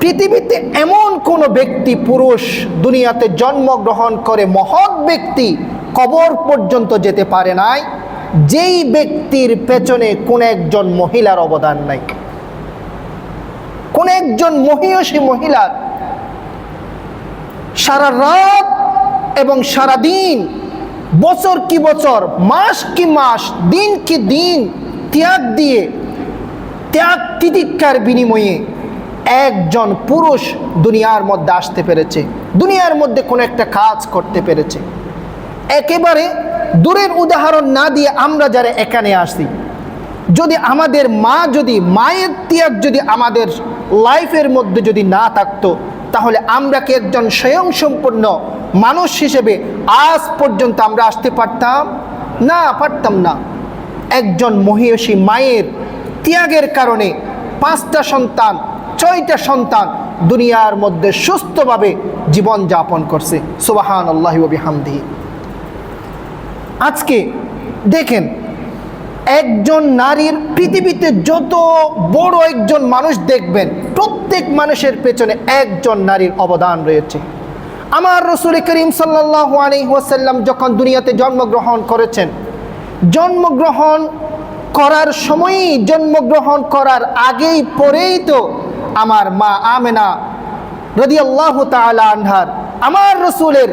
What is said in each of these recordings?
পৃথিবীতে এমন কোনো ব্যক্তি পুরুষ দুনিয়াতে জন্মগ্রহণ করে মহৎ ব্যক্তি কবর পর্যন্ত যেতে পারে নাই যেই ব্যক্তির পেছনে কোন একজন মহিলার অবদান নাই। কোন একজন মহিষী মহিলার সারা রাত এবং সারা দিন, বছর কি বছর, মাস কি মাস, দিন কি দিন ত্যাগ দিয়ে, ত্যাগ তিতিক্ষার বিনিময়ে একজন পুরুষ দুনিয়ার মধ্যে আসতে পেরেছে, দুনিয়ার মধ্যে কোনো একটা কাজ করতে পেরেছে। একেবারে দূরের উদাহরণ না দিয়ে আমরা যারা এখানে আসি, যদি আমাদের মা, যদি মায়ের ত্যাগ যদি আমাদের লাইফের মধ্যে যদি না থাকতো, তাহলে আমরা কি একজন স্বয়ংসম্পূর্ণ মানুষ হিসেবে আজ পর্যন্ত আমরা আসতে পারতাম না? পারতাম না। একজন মহিষী মায়ের ত্যাগের কারণে 5টা সন্তান, 6টা সন্তান দুনিয়ার মধ্যে সুস্থভাবে জীবন যাপন করছে। সুবহানাল্লাহি ওয়া বিহামদিহি। আজকে দেখেন, একজন নারীর পৃথিবীতে যত বড় একজন মানুষ দেখবেন, প্রত্যেক মানুষের পেছনে একজন নারীর অবদান রয়েছে। আমার রাসূল করিম সাল্লাল্লাহু আলাইহি ওয়াসাল্লাম যখন দুনিয়াতে জন্মগ্রহণ করেছেন, জন্মগ্রহণ করার সময়ই, জন্মগ্রহণ করার আগেই পরেই তো আমার মা আমেনা রাদিয়াল্লাহু তাআলা আনহার, আমার রাসূলের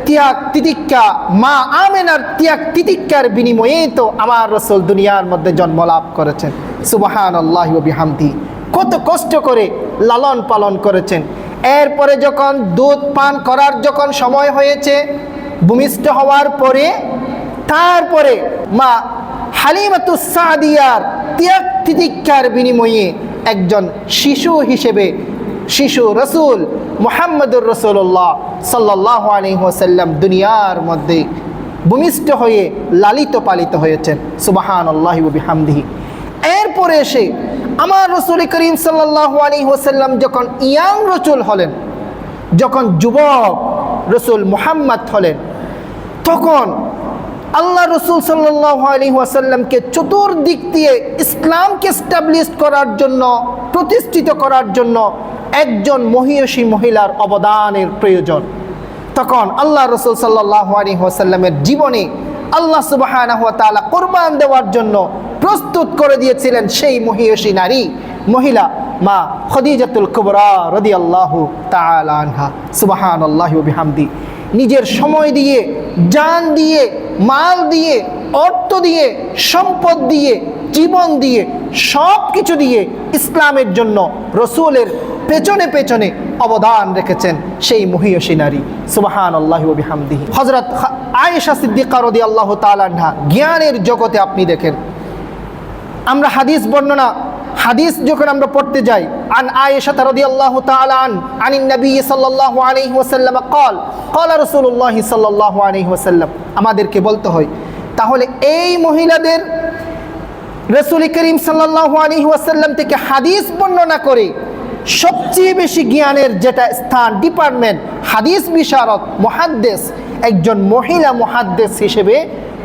ত্যাগ তিতিক্ষা, মা আমেনার ত্যাগ তিতিক্ষার বিনিময়ে তো আমার রাসূল দুনিয়ার মধ্যে জন্ম লাভ করেছেন। সুবহানাল্লাহি ওয়া বিহামদিহি। কত কষ্ট করে লালন পালন করেছেন। এরপরে যখন দুধ পান করার যখন সময় হয়েছে, ভূমিষ্ঠ হওয়ার পরে, তারপরে মা হালিমাতুস সাদিয়ার ত্যাগ তিতিক্ষার বিনিময়ে একজন শিশু হিসেবে, শিশু রসুল মুহাম্মদুর রাসূলুল্লাহ সাল্লাল্লাহু আলাইহি ওয়াসাল্লাম দুনিয়ার মধ্যে ভূমিষ্ঠ হয়ে লালিত পালিত হয়েছেন। সুবহানাল্লাহি ওয়া বিহামদিহি। এরপরে এসে আমার রাসূল করিম সাল্লাল্লাহু আলাইহি ওয়াসাল্লাম যখন ইয়াং রাসূল হলেন, যখন যুবক রাসূল মুহাম্মদ হলেন, তখন আল্লাহ রাসূল সাল্লাল্লাহু আলাইহি ওয়াসাল্লামকে চতুর্দিক দিয়ে ইসলামকে এস্টাবলিশ করার জন্য, প্রতিষ্ঠিত করার জন্য একজন মহিষী মহিলার অবদানের প্রয়োজন। তখন আল্লাহ রাসূল সাল্লাল্লাহু আলাইহি ওয়াসাল্লামের জীবনে আল্লাহ সুবহানাহু ওয়া তাআলা কুরবান দেওয়ার জন্য প্রস্তুত করে দিয়েছিলেন সেই মহিষী নারী, মহিলা মা খাদিজাতুল কুবরা রাদিয়াল্লাহু তাআলা আনহা। সুবহানাল্লাহি ওয়া বিহামদিহি। নিজের সময় দিয়ে, জান দিয়ে, মাল দিয়ে, অর্থ দিয়ে, সম্পদ দিয়ে, জীবন দিয়ে, সব কিছু দিয়ে ইসলামের জন্য রসুলের পেছনে পেছনে অবদান রেখেছেন সেই মহিষী নারী। সুবহানাল্লাহি ওয়া বিহামদিহি। হযরত আয়েশা সিদ্দিকা রাদিয়াল্লাহু তাআলা আনহা, জ্ঞানের জগতে আপনি দেখেন, আমরা হাদিস বর্ণনা, হাদিস যখন আমরা পড়তে যাই, আন আয়েশা রাদিয়াল্লাহু তাআলা আনিন নবী সাল্লাল্লাহু আলাইহি ওয়াসাল্লাম قال قال رسول الله সাল্লাল্লাহু আলাইহি ওয়াসাল্লাম, আমাদেরকে বলতে হয়। তাহলে এই মহিলাদের রাসূল করিম সাল্লাল্লাহু আলাইহি ওয়াসাল্লাম থেকে হাদিস বর্ণনা করে সবচেয়ে বেশি জ্ঞানের যেটা স্থান, ডিপার্টমেন্ট, হাদিস বিশারদ, মুহাদ্দিস, একজন মহিলা মুহাদ্দিস হিসেবে,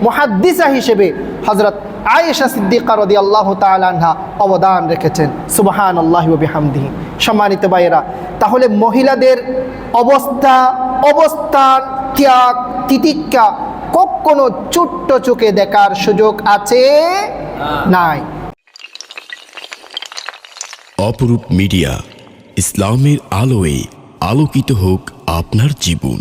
মুহাদ্দিসা হিসেবে হযরত আয়েশা সিদ্দিকা রাদিয়াল্লাহু তাআলা আনহা অবদান রেখেছেন। সুবহানাল্লাহি ওয়া বিহামদিহি। সম্মানিত ভাইয়েরা, তাহলে মহিলাদের অবস্থা, অবস্থান, ত্যাগ তিতিক্ষা কখনো ছোট্ট চোখে দেখার সুযোগ আছে? নাই। অপরূপ মিডিয়া, ইসলামের আলোয় আলোকিত হোক আপনার জীবন।